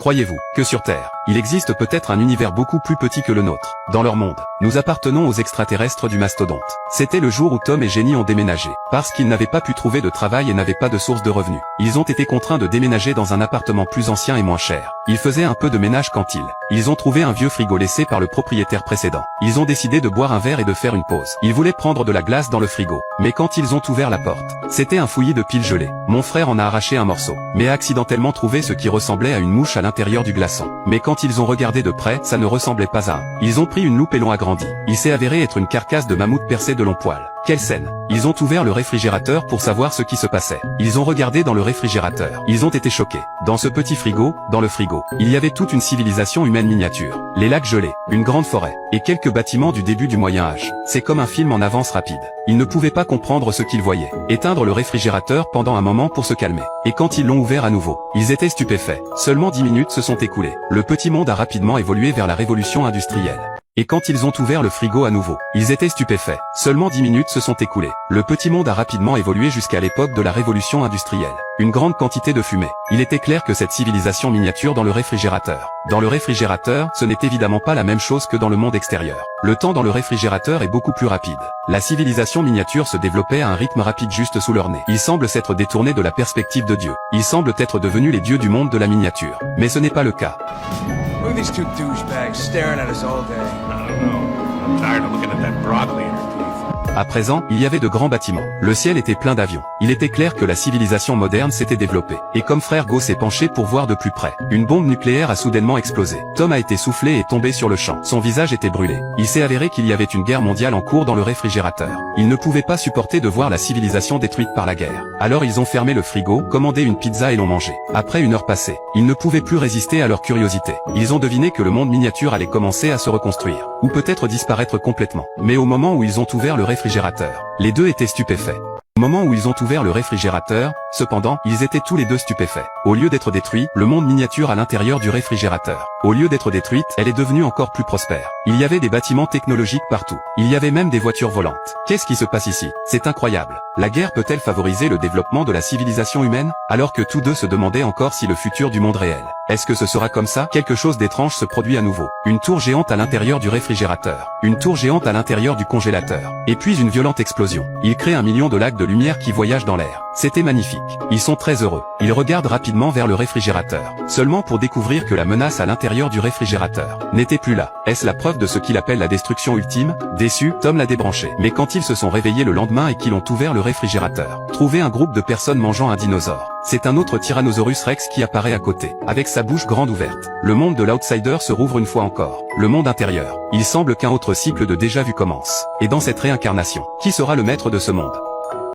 Croyez-vous que sur Terre, il existe peut-être un univers beaucoup plus petit que le nôtre? Dans leur monde, nous appartenons aux extraterrestres du mastodonte. C'était le jour où Tom et Jenny ont déménagé, parce qu'ils n'avaient pas pu trouver de travail et n'avaient pas de source de revenus. Ils ont été contraints de déménager dans un appartement plus ancien et moins cher. Ils faisaient un peu de ménage quand ils ont trouvé un vieux frigo laissé par le propriétaire précédent. Ils ont décidé de boire un verre et de faire une pause. Ils voulaient prendre de la glace dans le frigo, mais quand ils ont ouvert la porte, c'était un fouillis de piles gelées. Mon frère en a arraché un morceau, mais a accidentellement trouvé ce qui ressemblait à une mouche à l'intérieur du glaçon. Mais quand ils ont regardé de près, ça ne ressemblait pas à un. Ils ont pris une loupe et l'ont agrandi. Il s'est avéré être une carcasse de mammouth percée de longs poils. Quelle scène! Ils ont ouvert le réfrigérateur pour savoir ce qui se passait. Ils ont regardé dans le réfrigérateur. Ils ont été choqués. Dans ce petit frigo, dans le frigo, il y avait toute une civilisation humaine miniature. Les lacs gelés, une grande forêt, et quelques bâtiments du début du Moyen-Âge. C'est comme un film en avance rapide. Ils ne pouvaient pas comprendre ce qu'ils voyaient. Éteindre le réfrigérateur pendant un moment pour se calmer. Et quand ils l'ont ouvert à nouveau, ils étaient stupéfaits. Seulement 10 minutes se sont écoulées. Le petit monde a rapidement évolué vers la révolution industrielle. Et quand ils ont ouvert le frigo à nouveau, ils étaient stupéfaits. Seulement 10 minutes se sont écoulées. Le petit monde a rapidement évolué jusqu'à l'époque de la révolution industrielle. Une grande quantité de fumée. Il était clair que cette civilisation miniature dans le réfrigérateur. Dans le réfrigérateur, ce n'est évidemment pas la même chose que dans le monde extérieur. Le temps dans le réfrigérateur est beaucoup plus rapide. La civilisation miniature se développait à un rythme rapide juste sous leur nez. Ils semblent s'être détournés de la perspective de Dieu. Ils semblent être devenus les dieux du monde de la miniature. Mais ce n'est pas le cas. Look at these two douchebags staring at us all day. I don't know. I'm tired of looking at that broccoli in her teeth. À présent, il y avait de grands bâtiments. Le ciel était plein d'avions. Il était clair que la civilisation moderne s'était développée. Et comme frère Go s'est penché pour voir de plus près, une bombe nucléaire a soudainement explosé. Tom a été soufflé et tombé sur le champ. Son visage était brûlé. Il s'est avéré qu'il y avait une guerre mondiale en cours dans le réfrigérateur. Ils ne pouvaient pas supporter de voir la civilisation détruite par la guerre. Alors ils ont fermé le frigo, commandé une pizza et l'ont mangé. Après une heure passée, ils ne pouvaient plus résister à leur curiosité. Ils ont deviné que le monde miniature allait commencer à se reconstruire. Ou peut-être disparaître complètement. Mais au moment où ils ont ouvert le réfrigérateur, les deux étaient stupéfaits. Au moment où ils ont ouvert le réfrigérateur, cependant, ils étaient tous les deux stupéfaits. Au lieu d'être détruit, le monde miniature à l'intérieur du réfrigérateur. Au lieu d'être détruite, elle est devenue encore plus prospère. Il y avait des bâtiments technologiques partout. Il y avait même des voitures volantes. Qu'est-ce qui se passe ici? C'est incroyable. La guerre peut-elle favoriser le développement de la civilisation humaine? Alors que tous deux se demandaient encore si le futur du monde réel. Est-ce que ce sera comme ça? Quelque chose d'étrange se produit à nouveau. Une tour géante à l'intérieur du réfrigérateur. Une tour géante à l'intérieur du congélateur. Et puis une violente explosion. Il crée 1 million de lacs de lumière qui voyagent dans l'air. C'était magnifique. Ils sont très heureux. Ils regardent rapidement vers le réfrigérateur. Seulement pour découvrir que la menace à l'intérieur du réfrigérateur n'était plus là. Est-ce la preuve de ce qu'il appelle la destruction ultime? Déçu, Tom l'a débranché. Mais quand ils se sont réveillés le lendemain et qu'ils ont ouvert le réfrigérateur, trouvé un groupe de personnes mangeant un dinosaure. C'est un autre Tyrannosaurus Rex qui apparaît à côté, avec sa bouche grande ouverte. Le monde de l'outsider se rouvre une fois encore. Le monde intérieur. Il semble qu'un autre cycle de déjà-vu commence. Et dans cette réincarnation, qui sera le maître de ce monde?